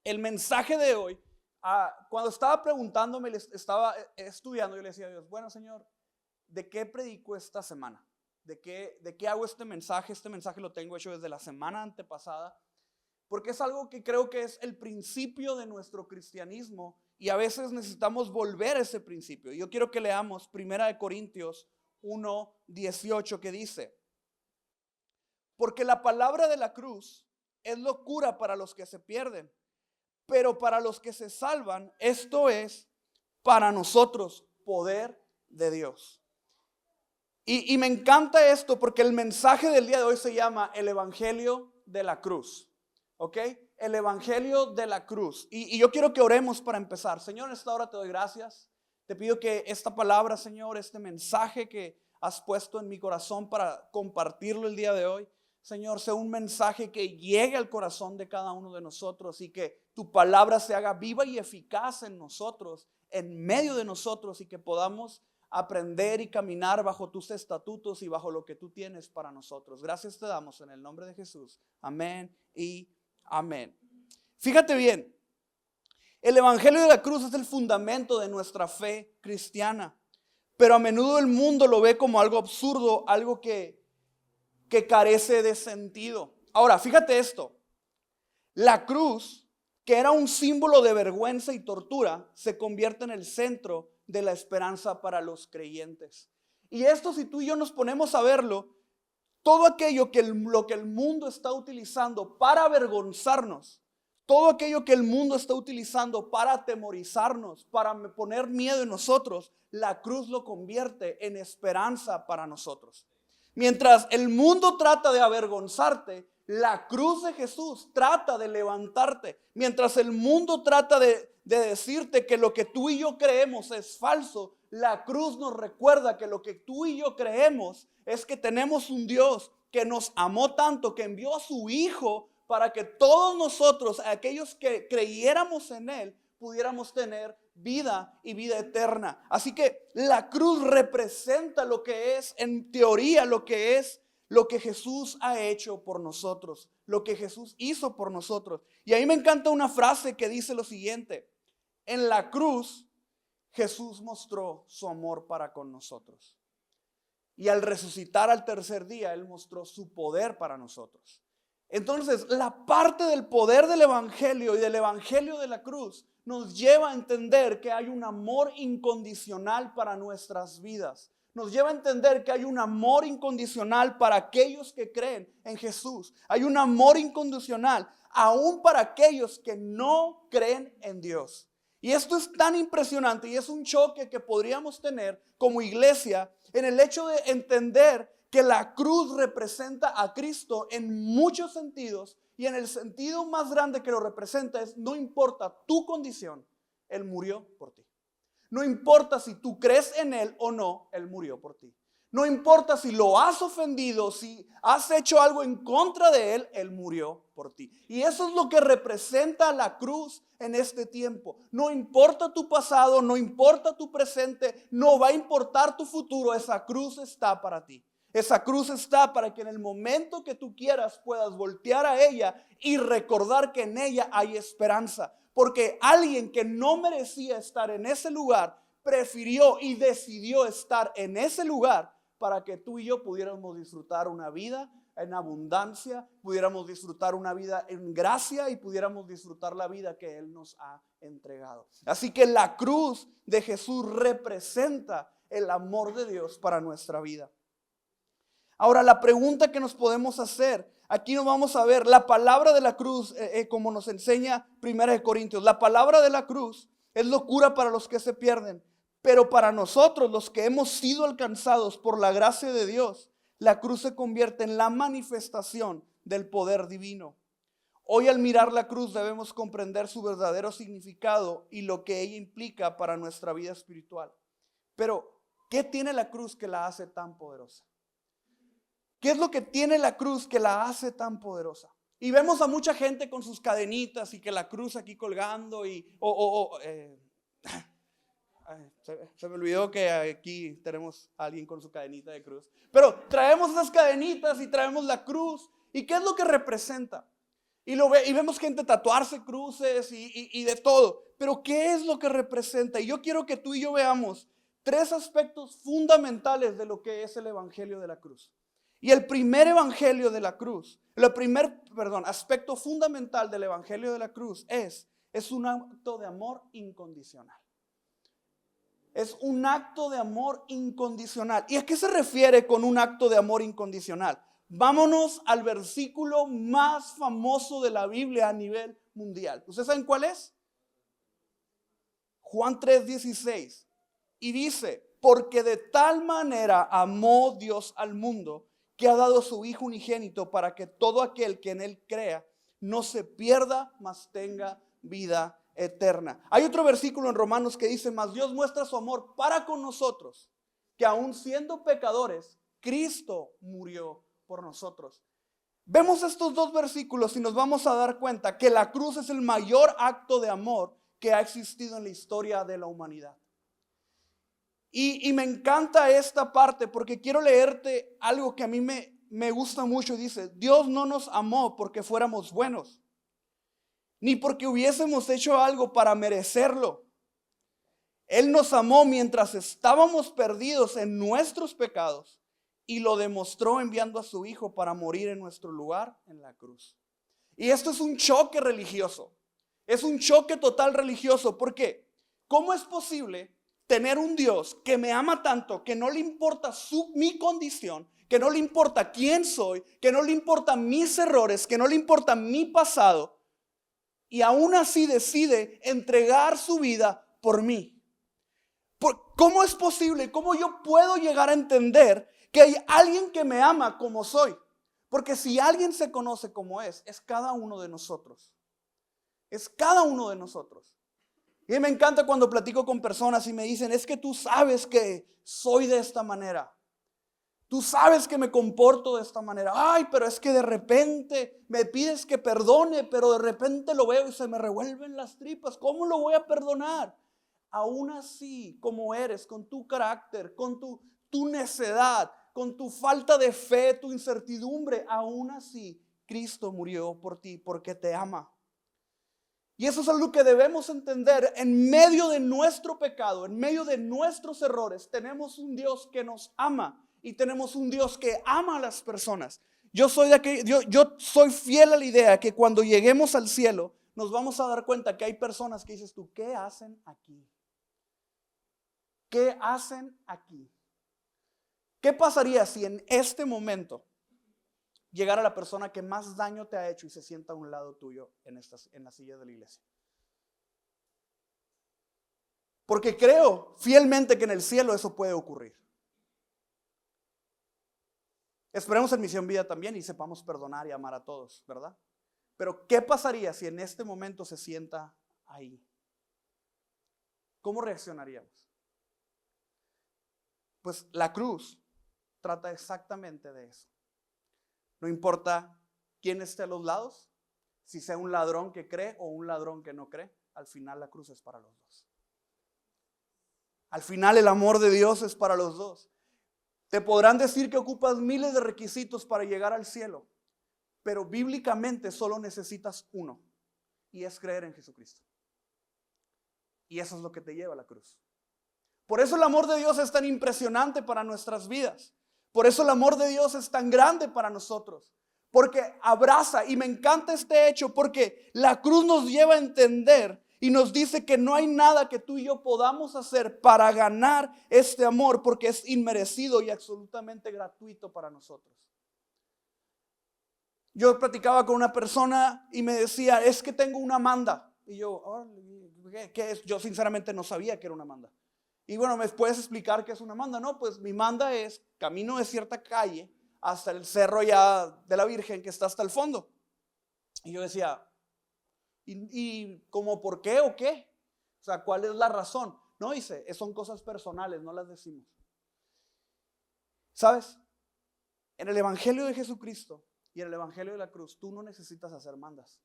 el mensaje de hoy, cuando estaba preguntándome, estaba estudiando, yo le decía a Dios, bueno, Señor, ¿de qué predico esta semana? ¿De qué hago este mensaje? Este mensaje lo tengo hecho desde la semana antepasada, porque es algo que creo que es el principio de nuestro cristianismo y a veces necesitamos volver a ese principio. Yo quiero que leamos 1 Corintios 1:18 que dice, porque la palabra de la cruz es locura para los que se pierden, pero para los que se salvan, esto es para nosotros poder de Dios. Y me encanta esto porque el mensaje del día de hoy se llama el Evangelio de la Cruz. ¿Ok? El Evangelio de la Cruz. Y yo quiero que oremos para empezar. Señor, en esta hora te doy gracias. Te pido que esta palabra, Señor, este mensaje que has puesto en mi corazón para compartirlo el día de hoy, Señor, sea un mensaje que llegue al corazón de cada uno de nosotros y que tu palabra se haga viva y eficaz en nosotros, en medio de nosotros, y que podamos aprender y caminar bajo tus estatutos y bajo lo que tú tienes para nosotros. Gracias te damos en el nombre de Jesús. Amén y amén. Fíjate bien, el Evangelio de la Cruz es el fundamento de nuestra fe cristiana, pero a menudo el mundo lo ve como algo absurdo, algo que carece de sentido. Ahora, fíjate esto, la cruz, que era un símbolo de vergüenza y tortura, se convierte en el centro de la esperanza para los creyentes. Y esto, si tú y yo nos ponemos a verlo, todo aquello lo que el mundo está utilizando para avergonzarnos, todo aquello que el mundo está utilizando para atemorizarnos, para poner miedo en nosotros, la cruz lo convierte en esperanza para nosotros. Mientras el mundo trata de avergonzarte, la cruz de Jesús trata de levantarte. Mientras el mundo trata de decirte que lo que tú y yo creemos es falso, la cruz nos recuerda que lo que tú y yo creemos es que tenemos un Dios que nos amó tanto, que envió a su Hijo para que todos nosotros, aquellos que creyéramos en Él, pudiéramos tener vida y vida eterna. Así que la cruz representa lo que es, en teoría, lo que Jesús ha hecho por nosotros, lo que Jesús hizo por nosotros. Y ahí me encanta una frase que dice lo siguiente: en la cruz Jesús mostró su amor para con nosotros. Y al resucitar al tercer día, Él mostró su poder para nosotros. Entonces, la parte del poder del Evangelio y del Evangelio de la cruz nos lleva a entender que hay un amor incondicional para nuestras vidas. Nos lleva a entender que hay un amor incondicional para aquellos que creen en Jesús. Hay un amor incondicional aún para aquellos que no creen en Dios. Y esto es tan impresionante y es un choque que podríamos tener como iglesia en el hecho de entender que la cruz representa a Cristo en muchos sentidos, y en el sentido más grande que lo representa es: no importa tu condición, Él murió por ti. No importa si tú crees en Él o no, Él murió por ti. No importa si lo has ofendido, si has hecho algo en contra de Él, Él murió por ti. Y eso es lo que representa la cruz en este tiempo. No importa tu pasado, no importa tu presente, no va a importar tu futuro, esa cruz está para ti. Esa cruz está para que en el momento que tú quieras puedas voltear a ella y recordar que en ella hay esperanza. Porque alguien que no merecía estar en ese lugar prefirió y decidió estar en ese lugar para que tú y yo pudiéramos disfrutar una vida en abundancia, pudiéramos disfrutar una vida en gracia y pudiéramos disfrutar la vida que Él nos ha entregado. Así que la cruz de Jesús representa el amor de Dios para nuestra vida. Ahora, la pregunta que nos podemos hacer, aquí nos vamos a ver la palabra de la cruz, como nos enseña 1 Corintios. La palabra de la cruz es locura para los que se pierden, pero para nosotros, los que hemos sido alcanzados por la gracia de Dios, la cruz se convierte en la manifestación del poder divino. Hoy, al mirar la cruz, debemos comprender su verdadero significado y lo que ella implica para nuestra vida espiritual. Pero, ¿qué tiene la cruz que la hace tan poderosa? ¿Qué es lo que tiene la cruz que la hace tan poderosa? Y vemos a mucha gente con sus cadenitas y que la cruz aquí colgando se me olvidó que aquí tenemos a alguien con su cadenita de cruz. Pero traemos esas cadenitas y traemos la cruz. ¿Y qué es lo que representa? Y vemos gente tatuarse cruces y de todo. Pero ¿qué es lo que representa? Y yo quiero que tú y yo veamos 3 aspectos fundamentales de lo que es el evangelio de la cruz. Y el primer evangelio de la cruz, aspecto fundamental del evangelio de la cruz es un acto de amor incondicional. Es un acto de amor incondicional. ¿Y a qué se refiere con un acto de amor incondicional? Vámonos al versículo más famoso de la Biblia a nivel mundial. ¿Ustedes saben cuál es? Juan 3:16. Y dice, porque de tal manera amó Dios al mundo, que ha dado a su Hijo unigénito para que todo aquel que en Él crea no se pierda, mas tenga vida eterna. Hay otro versículo en Romanos que dice, mas Dios muestra su amor para con nosotros, que aun siendo pecadores, Cristo murió por nosotros. Vemos estos 2 versículos y nos vamos a dar cuenta que la cruz es el mayor acto de amor que ha existido en la historia de la humanidad. Y me encanta esta parte porque quiero leerte algo que a mí me gusta mucho. Dice, Dios no nos amó porque fuéramos buenos, ni porque hubiésemos hecho algo para merecerlo. Él nos amó mientras estábamos perdidos en nuestros pecados y lo demostró enviando a su Hijo para morir en nuestro lugar en la cruz. Y esto es un choque religioso. Es un choque total religioso. ¿Por qué? ¿Cómo es posible tener un Dios que me ama tanto, que no le importa mi condición, que no le importa quién soy, que no le importa mis errores, que no le importa mi pasado, y aún así decide entregar su vida por mí? ¿Cómo es posible? ¿Cómo yo puedo llegar a entender que hay alguien que me ama como soy? Porque si alguien se conoce como es cada uno de nosotros. Es cada uno de nosotros. Y me encanta cuando platico con personas y me dicen, es que tú sabes que soy de esta manera. Tú sabes que me comporto de esta manera. Ay, pero es que de repente me pides que perdone, pero de repente lo veo y se me revuelven las tripas. ¿Cómo lo voy a perdonar? Aún así, como eres, con tu carácter, con tu necedad, con tu falta de fe, tu incertidumbre, aún así, Cristo murió por ti porque te ama. Y eso es algo que debemos entender. En medio de nuestro pecado, en medio de nuestros errores, tenemos un Dios que nos ama y tenemos un Dios que ama a las personas. Yo soy fiel a la idea que cuando lleguemos al cielo nos vamos a dar cuenta que hay personas que dices tú, ¿qué hacen aquí? ¿Qué hacen aquí? ¿Qué pasaría si en este momento llegara la persona que más daño te ha hecho y se sienta a un lado tuyo en la silla de la iglesia? Porque creo fielmente que en el cielo eso puede ocurrir. Esperemos en Misión Vida también y sepamos perdonar y amar a todos, ¿verdad? Pero ¿qué pasaría si en este momento se sienta ahí? ¿Cómo reaccionaríamos? Pues la cruz trata exactamente de eso. No importa quién esté a los lados, si sea un ladrón que cree o un ladrón que no cree, al final la cruz es para los dos. Al final el amor de Dios es para los dos. Te podrán decir que ocupas miles de requisitos para llegar al cielo, pero bíblicamente solo necesitas uno, y es creer en Jesucristo. Y eso es lo que te lleva a la cruz. Por eso el amor de Dios es tan impresionante para nuestras vidas. Por eso el amor de Dios es tan grande para nosotros. Porque abraza, y me encanta este hecho, porque la cruz nos lleva a entender y nos dice que no hay nada que tú y yo podamos hacer para ganar este amor, porque es inmerecido y absolutamente gratuito para nosotros. Yo platicaba con una persona y me decía, es que tengo una manda. Y yo, oh, ¿qué es? Yo sinceramente no sabía que era una manda. Y bueno, ¿me puedes explicar qué es una manda? No, pues mi manda es camino de cierta calle hasta el cerro ya de la Virgen que está hasta el fondo. Y yo decía, ¿y cómo por qué o qué? O sea, ¿cuál es la razón? No, dice, son cosas personales, no las decimos. ¿Sabes? En el Evangelio de Jesucristo y en el Evangelio de la cruz, tú no necesitas hacer mandas.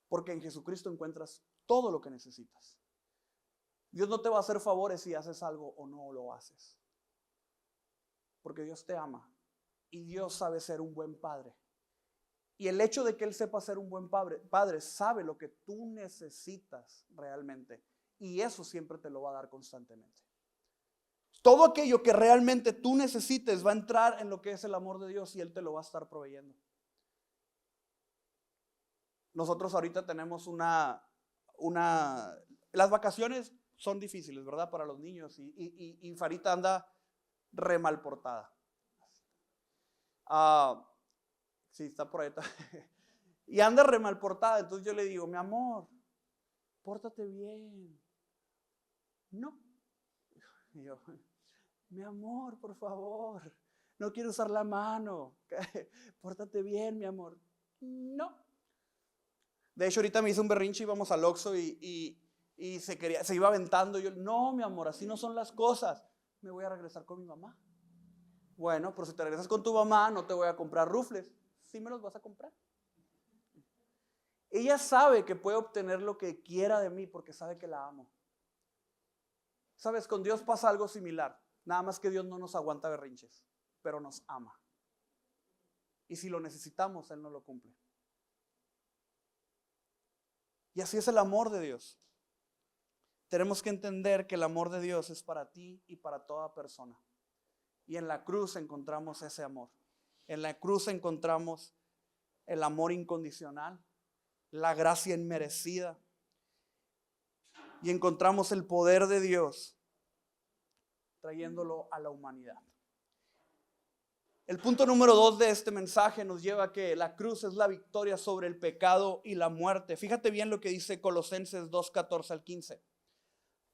Porque en Jesucristo encuentras todo lo que necesitas. Dios no te va a hacer favores si haces algo o no lo haces. Porque Dios te ama y Dios sabe ser un buen padre. Y el hecho de que Él sepa ser un buen padre, sabe lo que tú necesitas realmente. Y eso siempre te lo va a dar constantemente. Todo aquello que realmente tú necesites va a entrar en lo que es el amor de Dios y Él te lo va a estar proveyendo. Nosotros ahorita tenemos las vacaciones son difíciles, ¿verdad? Para los niños y Farita anda re mal portada. Sí, está por ahí. Y anda re mal portada. Entonces yo le digo, mi amor, pórtate bien. No. Y yo, mi amor, por favor, no quiero usar la mano. Pórtate bien, mi amor. No. De hecho, ahorita me hizo un berrinche, íbamos al Oxxo y se iba aventando. Yo, no, mi amor, así no son las cosas. Me voy a regresar con mi mamá. Bueno, pero si te regresas con tu mamá, no te voy a comprar rufles. Sí me los vas a comprar. Ella sabe que puede obtener lo que quiera de mí porque sabe que la amo. Sabes, con Dios pasa algo similar. Nada más que Dios no nos aguanta berrinches, pero nos ama. Y si lo necesitamos, Él nos lo cumple. Y así es el amor de Dios. Tenemos que entender que el amor de Dios es para ti y para toda persona. Y en la cruz encontramos ese amor. En la cruz encontramos el amor incondicional, la gracia inmerecida. Y encontramos el poder de Dios trayéndolo a la humanidad. El punto número 2 de este mensaje nos lleva a que la cruz es la victoria sobre el pecado y la muerte. Fíjate bien lo que dice Colosenses 2:14 al 15.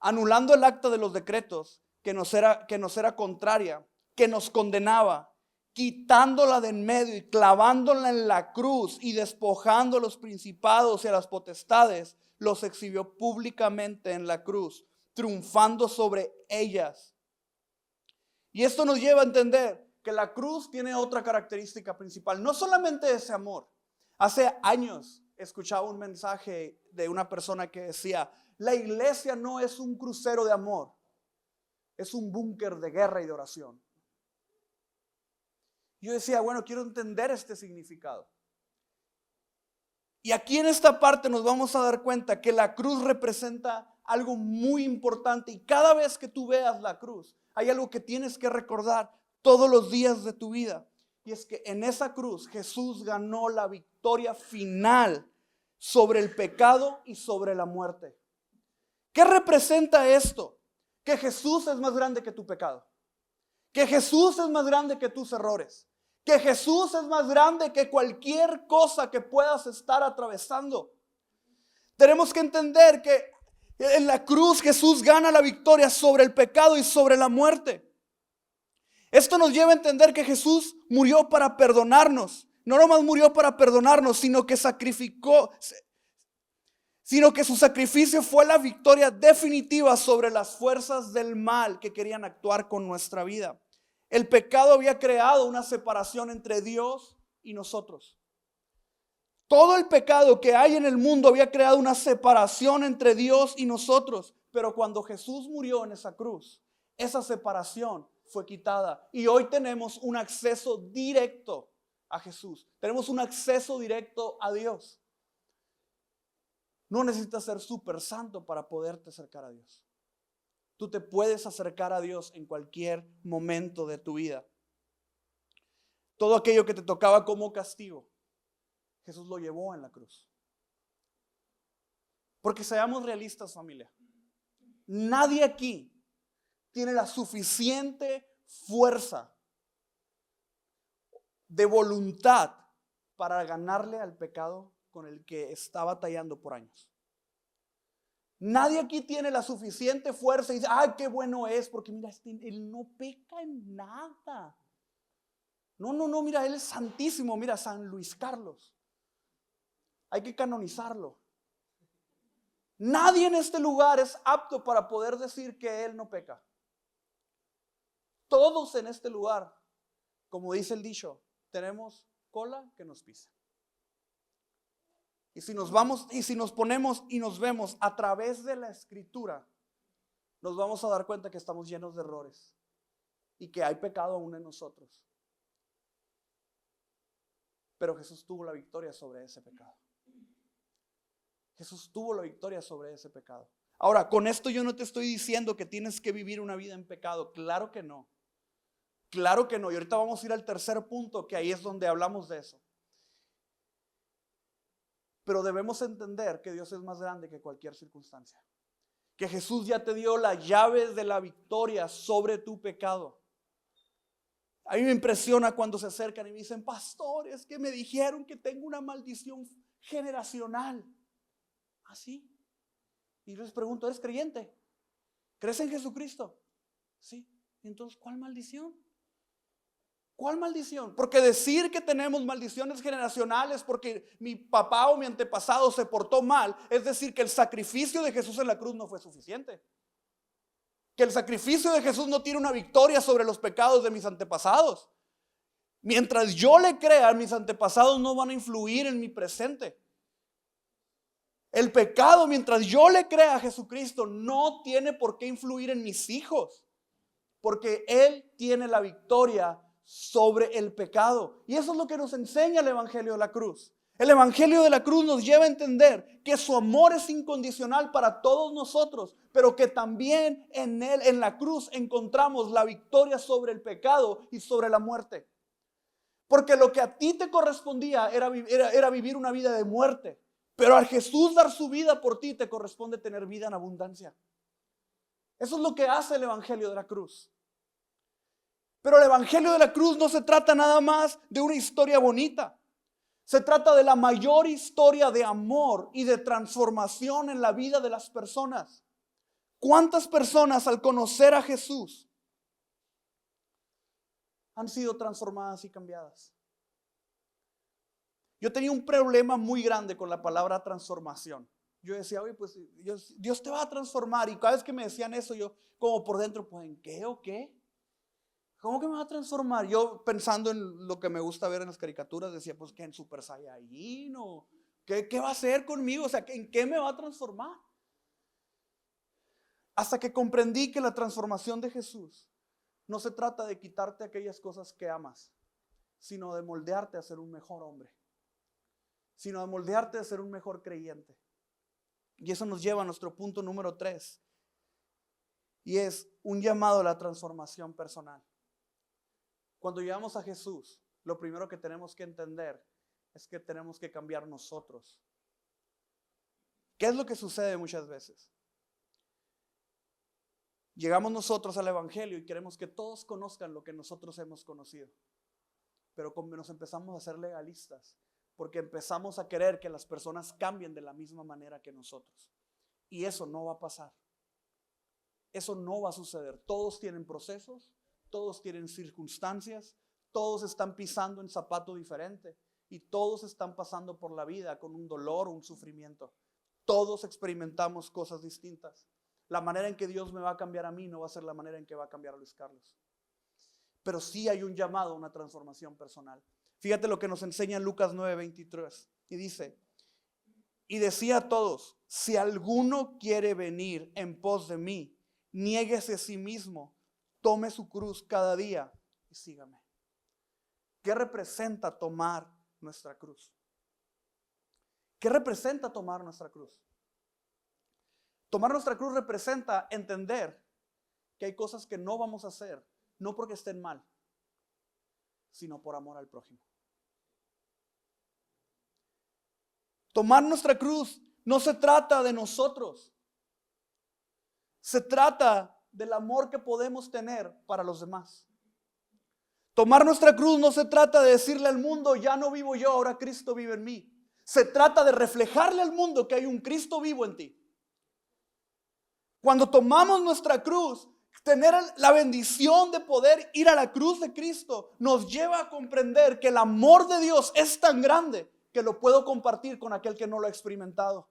Anulando el acta de los decretos que nos era contraria, que nos condenaba, quitándola de en medio y clavándola en la cruz y despojando a los principados y a las potestades, los exhibió públicamente en la cruz, triunfando sobre ellas. Y esto nos lleva a entender que la cruz tiene otra característica principal, no solamente ese amor. Hace años escuchaba un mensaje de una persona que decía, la iglesia no es un crucero de amor, es un búnker de guerra y de oración. Yo decía, bueno, quiero entender este significado. Y aquí en esta parte nos vamos a dar cuenta que la cruz representa algo muy importante. Y cada vez que tú veas la cruz, hay algo que tienes que recordar todos los días de tu vida. Y es que en esa cruz Jesús ganó la victoria final sobre el pecado y sobre la muerte. ¿Qué representa esto? Que Jesús es más grande que tu pecado. Que Jesús es más grande que tus errores. Que Jesús es más grande que cualquier cosa que puedas estar atravesando. Tenemos que entender que en la cruz Jesús gana la victoria sobre el pecado y sobre la muerte. Esto nos lleva a entender que Jesús murió para perdonarnos. No nomás murió para perdonarnos, sino que su sacrificio fue la victoria definitiva sobre las fuerzas del mal que querían actuar con nuestra vida. El pecado había creado una separación entre Dios y nosotros. Todo el pecado que hay en el mundo había creado una separación entre Dios y nosotros. Pero cuando Jesús murió en esa cruz, esa separación fue quitada. Y hoy tenemos un acceso directo a Jesús. Tenemos un acceso directo a Dios. No necesitas ser súper santo para poderte acercar a Dios. Tú te puedes acercar a Dios en cualquier momento de tu vida. Todo aquello que te tocaba como castigo, Jesús lo llevó en la cruz. Porque seamos realistas, familia. Nadie aquí tiene la suficiente fuerza de voluntad para ganarle al pecado con el que está batallando por años. Nadie aquí tiene la suficiente fuerza y dice, ¡ay, qué bueno es! Porque mira, él no peca en nada. No, mira, él es santísimo. Mira, San Luis Carlos. Hay que canonizarlo. Nadie en este lugar es apto para poder decir que él no peca. Todos en este lugar, como dice el dicho, tenemos cola que nos pisa. Y si nos ponemos y nos vemos a través de la Escritura, nos vamos a dar cuenta que estamos llenos de errores y que hay pecado aún en nosotros. Pero Jesús tuvo la victoria sobre ese pecado. Jesús tuvo la victoria sobre ese pecado. Ahora, con esto yo no te estoy diciendo que tienes que vivir una vida en pecado. Claro que no. Claro que no. Y ahorita vamos a ir al tercer punto, que ahí es donde hablamos de eso. Pero debemos entender que Dios es más grande que cualquier circunstancia. Que Jesús ya te dio las llaves de la victoria sobre tu pecado. A mí me impresiona cuando se acercan y me dicen, pastor, es que me dijeron que tengo una maldición generacional. ¿Así? Y yo les pregunto, ¿eres creyente? ¿Crees en Jesucristo? Sí. Entonces, ¿cuál maldición? ¿Cuál maldición? Porque decir que tenemos maldiciones generacionales porque mi papá o mi antepasado se portó mal, es decir, que el sacrificio de Jesús en la cruz no fue suficiente. Que el sacrificio de Jesús no tiene una victoria sobre los pecados de mis antepasados. Mientras yo le crea, mis antepasados no van a influir en mi presente. El pecado, mientras yo le crea a Jesucristo, no tiene por qué influir en mis hijos. Porque Él tiene la victoria sobre el pecado. Y eso es lo que nos enseña el Evangelio de la Cruz. El Evangelio de la Cruz nos lleva a entender que su amor es incondicional para todos nosotros, pero que también en Él, en la cruz, encontramos la victoria sobre el pecado y sobre la muerte. Porque lo que a ti te correspondía era vivir una vida de muerte, pero al Jesús dar su vida por ti te corresponde tener vida en abundancia. Eso es lo que hace el Evangelio de la Cruz. Pero el Evangelio de la Cruz no se trata nada más de una historia bonita. Se trata de la mayor historia de amor y de transformación en la vida de las personas. ¿Cuántas personas al conocer a Jesús han sido transformadas y cambiadas? Yo tenía un problema muy grande con la palabra transformación. Yo decía, oye, pues Dios te va a transformar. Y cada vez que me decían eso, yo como por dentro, pues ¿en qué o qué? ¿Cómo que me va a transformar? Yo pensando en lo que me gusta ver en las caricaturas, decía, pues que en Super Saiyajin o ¿qué va a hacer conmigo? O sea, ¿en qué me va a transformar? Hasta que comprendí que la transformación de Jesús no se trata de quitarte aquellas cosas que amas, sino de moldearte a ser un mejor hombre, sino de moldearte a ser un mejor creyente. Y eso nos lleva a nuestro punto número 3, y es un llamado a la transformación personal. Cuando llegamos a Jesús, lo primero que tenemos que entender es que tenemos que cambiar nosotros. ¿Qué es lo que sucede muchas veces? Llegamos nosotros al Evangelio y queremos que todos conozcan lo que nosotros hemos conocido. Pero como nos empezamos a ser legalistas, porque empezamos a querer que las personas cambien de la misma manera que nosotros. Y eso no va a pasar. Eso no va a suceder. Todos tienen procesos. Todos tienen circunstancias, todos están pisando en zapato diferente y todos están pasando por la vida con un dolor o un sufrimiento. Todos experimentamos cosas distintas. La manera en que Dios me va a cambiar a mí no va a ser la manera en que va a cambiar a Luis Carlos. Pero sí hay un llamado a una transformación personal. Fíjate lo que nos enseña Lucas 9:23 y dice, y decía a todos, si alguno quiere venir en pos de mí, niéguese a sí mismo. Tome su cruz cada día y sígame. ¿Qué representa tomar nuestra cruz? ¿Qué representa tomar nuestra cruz? Tomar nuestra cruz representa entender que hay cosas que no vamos a hacer, no porque estén mal, sino por amor al prójimo. Tomar nuestra cruz no se trata de nosotros. Se trata del amor que podemos tener para los demás. Tomar nuestra cruz no se trata de decirle al mundo, ya no vivo yo, ahora Cristo vive en mí. Se trata de reflejarle al mundo que hay un Cristo vivo en ti. Cuando tomamos nuestra cruz, tener la bendición de poder ir a la cruz de Cristo nos lleva a comprender que el amor de Dios es tan grande que lo puedo compartir con aquel que no lo ha experimentado.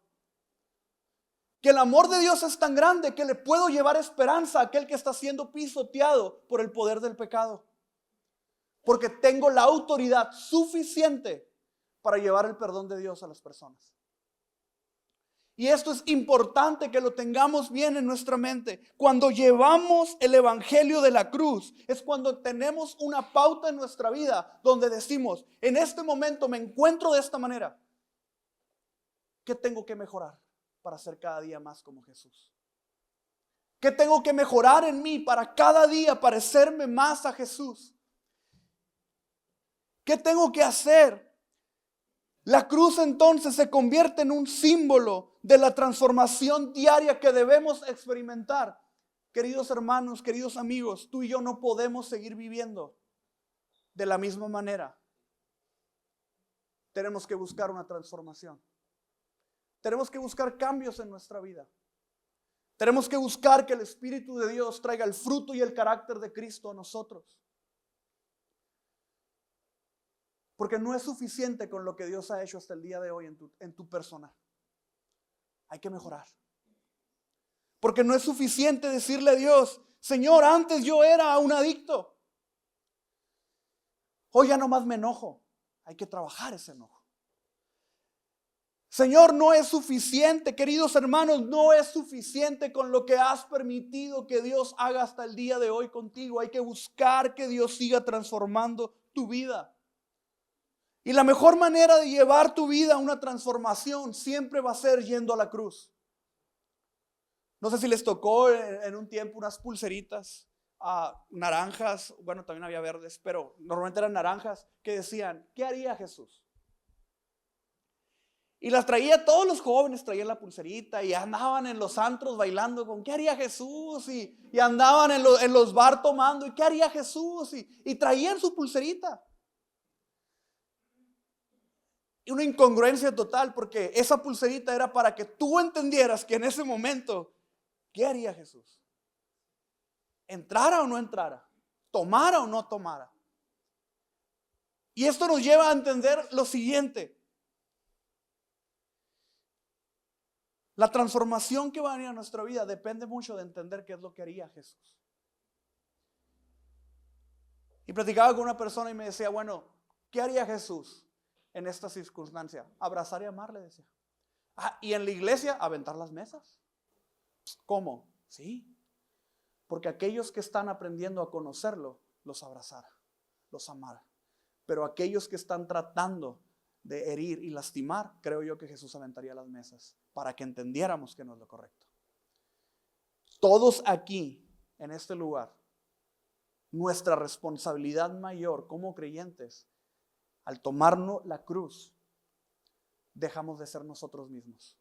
Que el amor de Dios es tan grande que le puedo llevar esperanza a aquel que está siendo pisoteado por el poder del pecado. Porque tengo la autoridad suficiente para llevar el perdón de Dios a las personas. Y esto es importante que lo tengamos bien en nuestra mente. Cuando llevamos el evangelio de la cruz, es cuando tenemos una pauta en nuestra vida donde decimos, en este momento me encuentro de esta manera. ¿Qué tengo que mejorar para ser cada día más como Jesús? ¿Qué tengo que mejorar en mí para cada día parecerme más a Jesús? ¿Qué tengo que hacer? La cruz entonces se convierte en un símbolo de la transformación diaria que debemos experimentar. Queridos hermanos, queridos amigos, tú y yo no podemos seguir viviendo de la misma manera. Tenemos que buscar una transformación. Tenemos que buscar cambios en nuestra vida. Tenemos que buscar que el Espíritu de Dios traiga el fruto y el carácter de Cristo a nosotros. Porque no es suficiente con lo que Dios ha hecho hasta el día de hoy en tu persona. Hay que mejorar. Porque no es suficiente decirle a Dios, Señor, antes yo era un adicto. Hoy ya nomás me enojo. Hay que trabajar ese enojo. Señor, no es suficiente, queridos hermanos, no es suficiente con lo que has permitido que Dios haga hasta el día de hoy contigo. Hay que buscar que Dios siga transformando tu vida. Y la mejor manera de llevar tu vida a una transformación siempre va a ser yendo a la cruz. No sé si les tocó en un tiempo unas pulseritas naranjas, bueno, también había verdes, pero normalmente eran naranjas, que decían, ¿qué haría Jesús? Y las traía, todos los jóvenes traían la pulserita y andaban en los antros bailando con ¿qué haría Jesús? Y andaban en los bar tomando y ¿qué haría Jesús? Y traían su pulserita. Y una incongruencia total, porque esa pulserita era para que tú entendieras que en ese momento, ¿qué haría Jesús? ¿Entrara o no entrara? ¿Tomara o no tomara? Y esto nos lleva a entender lo siguiente. La transformación que va a venir a nuestra vida depende mucho de entender qué es lo que haría Jesús. Y platicaba con una persona y me decía, bueno, ¿qué haría Jesús en esta circunstancia? Abrazar y amar, le decía. Y en la iglesia, aventar las mesas. ¿Cómo? Sí. Porque aquellos que están aprendiendo a conocerlo, los abrazara, los amara. Pero aquellos que están tratando de herir y lastimar, creo yo que Jesús aventaría las mesas para que entendiéramos que no es lo correcto. Todos aquí, en este lugar, nuestra responsabilidad mayor como creyentes, al tomarnos la cruz, dejamos de ser nosotros mismos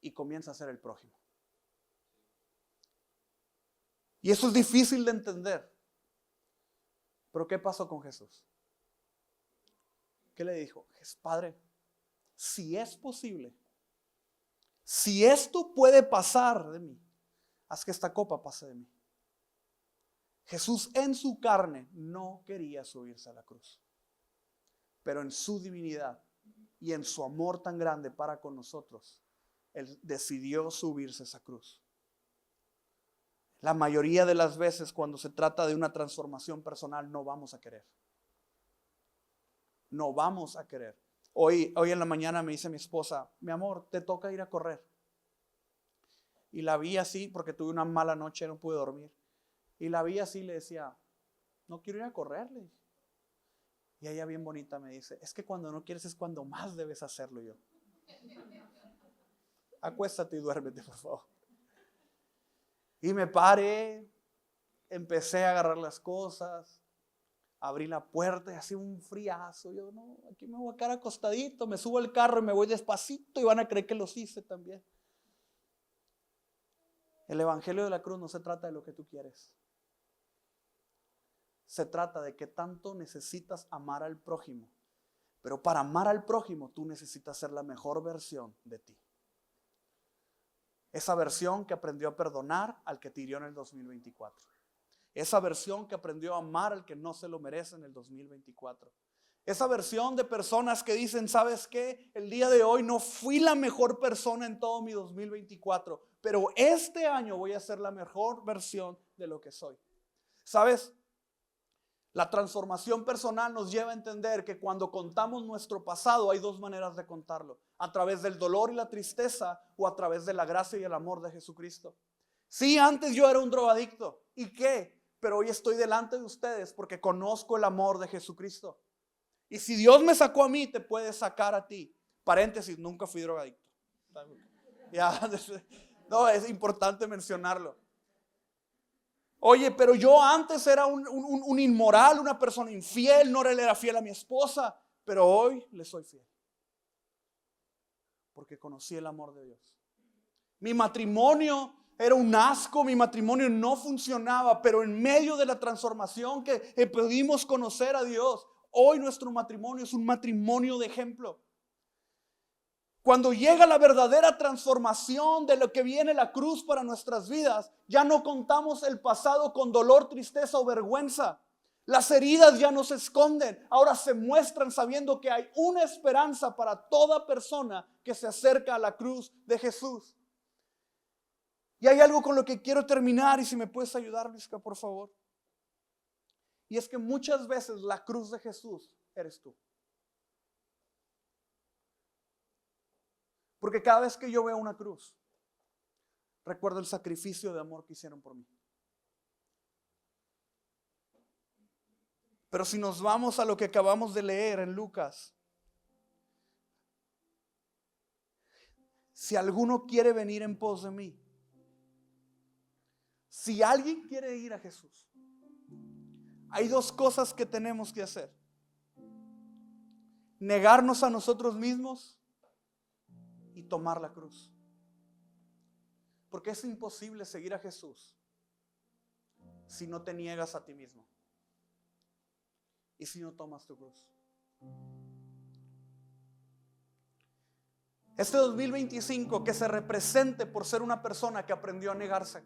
y comienza a ser el prójimo. Y eso es difícil de entender. Pero ¿qué pasó con Jesús? ¿Qué le dijo? Padre, si es posible, si esto puede pasar de mí, haz que esta copa pase de mí. Jesús en su carne no quería subirse a la cruz, pero en su divinidad y en su amor tan grande para con nosotros, Él decidió subirse a esa cruz. La mayoría de las veces cuando se trata de una transformación personal no vamos a querer. No vamos a querer. Hoy en la mañana me dice mi esposa, mi amor, te toca ir a correr. Y la vi así porque tuve una mala noche, no pude dormir. Y la vi así y le decía, no quiero ir a correr, le dije. Y ella bien bonita me dice, es que cuando no quieres es cuando más debes hacerlo. Yo, acuéstate y duérmete, por favor. Y me paré, empecé a agarrar las cosas, abrí la puerta y hacía un friazo. Yo, no, aquí me voy a quedar acostadito, me subo al carro y me voy despacito y van a creer que los hice también. El evangelio de la cruz no se trata de lo que tú quieres. Se trata de que tanto necesitas amar al prójimo. Pero para amar al prójimo tú necesitas ser la mejor versión de ti. Esa versión que aprendió a perdonar al que te hirió en el 2024. Esa versión que aprendió a amar al que no se lo merece en el 2024. Esa versión de personas que dicen, ¿sabes qué? El día de hoy no fui la mejor persona en todo mi 2024, pero este año voy a ser la mejor versión de lo que soy. ¿Sabes? La transformación personal nos lleva a entender que cuando contamos nuestro pasado hay dos maneras de contarlo: a través del dolor y la tristeza o a través de la gracia y el amor de Jesucristo. Sí, antes yo era un drogadicto. ¿Y qué? Pero hoy estoy delante de ustedes porque conozco el amor de Jesucristo. Y si Dios me sacó a mí, te puede sacar a ti. Paréntesis, nunca fui drogadicto. Ya, no, es importante mencionarlo. Oye, pero yo antes era un inmoral, una persona infiel, no le era fiel a mi esposa, pero hoy le soy fiel. Porque conocí el amor de Dios. Mi matrimonio era un asco, mi matrimonio no funcionaba, pero en medio de la transformación que pudimos conocer a Dios, hoy nuestro matrimonio es un matrimonio de ejemplo. Cuando llega la verdadera transformación de lo que viene la cruz para nuestras vidas, ya no contamos el pasado con dolor, tristeza o vergüenza. Las heridas ya no se esconden, ahora se muestran sabiendo que hay una esperanza para toda persona que se acerca a la cruz de Jesús. Y hay algo con lo que quiero terminar, y si me puedes ayudar, Luisca, por favor. Y es que muchas veces la cruz de Jesús eres tú. Porque cada vez que yo veo una cruz, recuerdo el sacrificio de amor que hicieron por mí. Pero si nos vamos a lo que acabamos de leer en Lucas, si alguno quiere venir en pos de mí, si alguien quiere ir a Jesús, hay dos cosas que tenemos que hacer: negarnos a nosotros mismos y tomar la cruz. Porque es imposible seguir a Jesús si no te niegas a ti mismo y si no tomas tu cruz. Este 2025 que se represente por ser una persona que aprendió a negarse,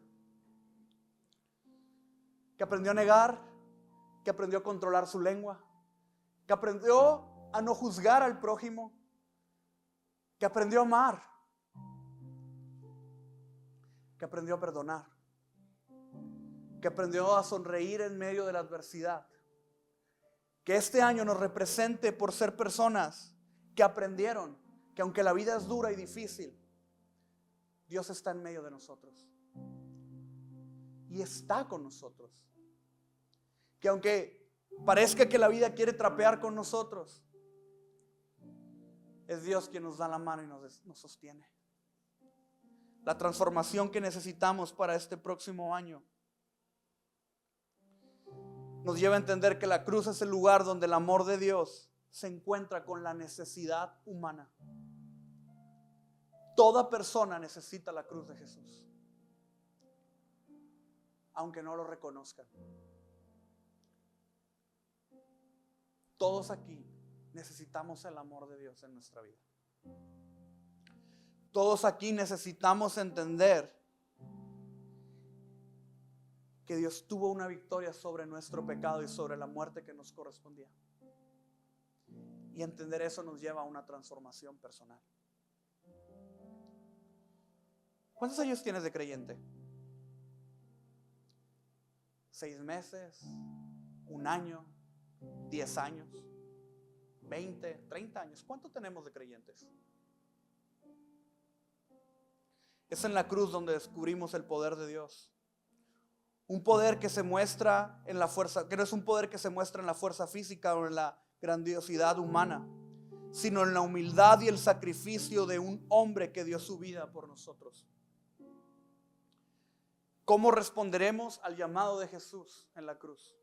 que aprendió a negar, que aprendió a controlar su lengua, que aprendió a no juzgar al prójimo, que aprendió a amar, que aprendió a perdonar, que aprendió a sonreír en medio de la adversidad. Que este año nos represente por ser personas que aprendieron que aunque la vida es dura y difícil, Dios está en medio de nosotros y está con nosotros. Que aunque parezca que la vida quiere trapear con nosotros, es Dios quien nos da la mano y nos sostiene. La transformación que necesitamos para este próximo año nos lleva a entender que la cruz es el lugar donde el amor de Dios se encuentra con la necesidad humana. Toda persona necesita la cruz de Jesús, aunque no lo reconozcan. Todos aquí necesitamos el amor de Dios en nuestra vida. Todos aquí necesitamos entender que Dios tuvo una victoria sobre nuestro pecado y sobre la muerte que nos correspondía. Y entender eso nos lleva a una transformación personal. ¿Cuántos años tienes de creyente? 6 meses, 1 año, 10 años, 20, 30 años. ¿Cuánto tenemos de creyentes? Es en la cruz donde descubrimos el poder de Dios. Un poder que se muestra en la fuerza, que no es un poder que se muestra en la fuerza física o en la grandiosidad humana, sino en la humildad y el sacrificio de un hombre que dio su vida por nosotros. ¿Cómo responderemos al llamado de Jesús en la cruz?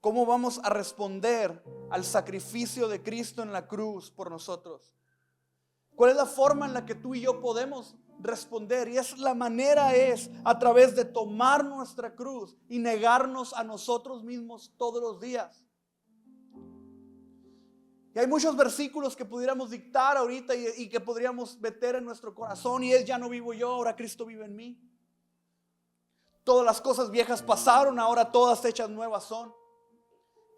¿Cómo vamos a responder al sacrificio de Cristo en la cruz por nosotros? ¿Cuál es la forma en la que tú y yo podemos responder? Y la manera es a través de tomar nuestra cruz y negarnos a nosotros mismos todos los días. Y hay muchos versículos que pudiéramos dictar ahorita y que podríamos meter en nuestro corazón, y es: ya no vivo yo, ahora Cristo vive en mí. Todas las cosas viejas pasaron, ahora todas hechas nuevas son.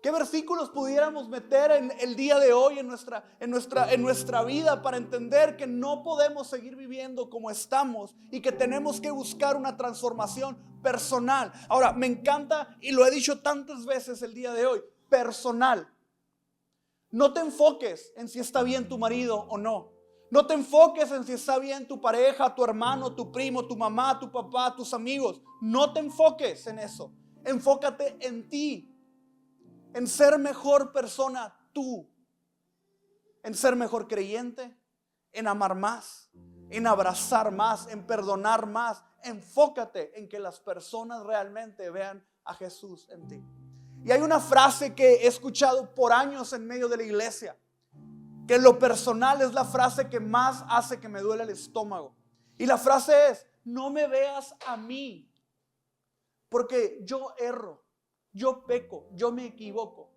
¿Qué versículos pudiéramos meter en el día de hoy en nuestra vida para entender que no podemos seguir viviendo como estamos y que tenemos que buscar una transformación personal? Ahora, me encanta, y lo he dicho tantas veces el día de hoy, personal. No te enfoques en si está bien tu marido o no. No te enfoques en si está bien tu pareja, tu hermano, tu primo, tu mamá, tu papá, tus amigos. No te enfoques en eso. Enfócate en ti. En ser mejor persona tú, en ser mejor creyente, en amar más, en abrazar más, en perdonar más. Enfócate en que las personas realmente vean a Jesús en ti. Y hay una frase que he escuchado por años en medio de la iglesia, que en lo personal es la frase que más hace que me duele el estómago. Y la frase es: no me veas a mí, porque yo erro. Yo peco, yo me equivoco.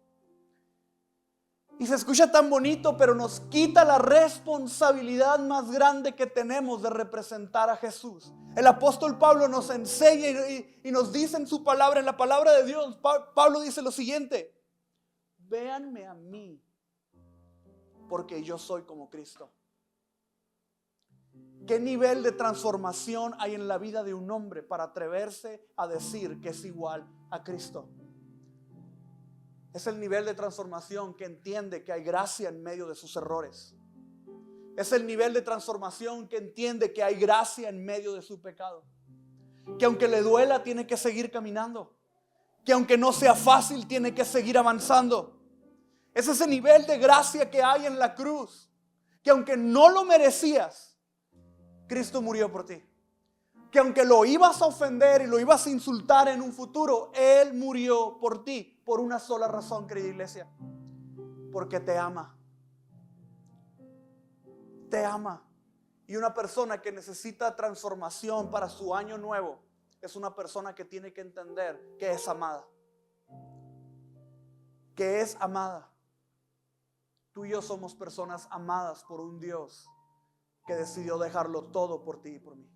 Y se escucha tan bonito, pero nos quita la responsabilidad más grande que tenemos de representar a Jesús. El apóstol Pablo nos enseña y nos dice en su palabra, en la palabra de Dios, Pablo dice lo siguiente: véanme a mí, porque yo soy como Cristo. ¿Qué nivel de transformación hay en la vida de un hombre para atreverse a decir que es igual a Cristo? Es el nivel de transformación que entiende que hay gracia en medio de sus errores. Es el nivel de transformación que entiende que hay gracia en medio de su pecado. Que aunque le duela, tiene que seguir caminando. Que aunque no sea fácil, tiene que seguir avanzando. Es ese nivel de gracia que hay en la cruz. Que aunque no lo merecías, Cristo murió por ti. Que aunque lo ibas a ofender y lo ibas a insultar en un futuro, Él murió por ti. Por una sola razón, querida iglesia: porque te ama. Te ama. Y una persona que necesita transformación para su año nuevo es una persona que tiene que entender que es amada. Que es amada. Tú y yo somos personas amadas por un Dios que decidió dejarlo todo por ti y por mí.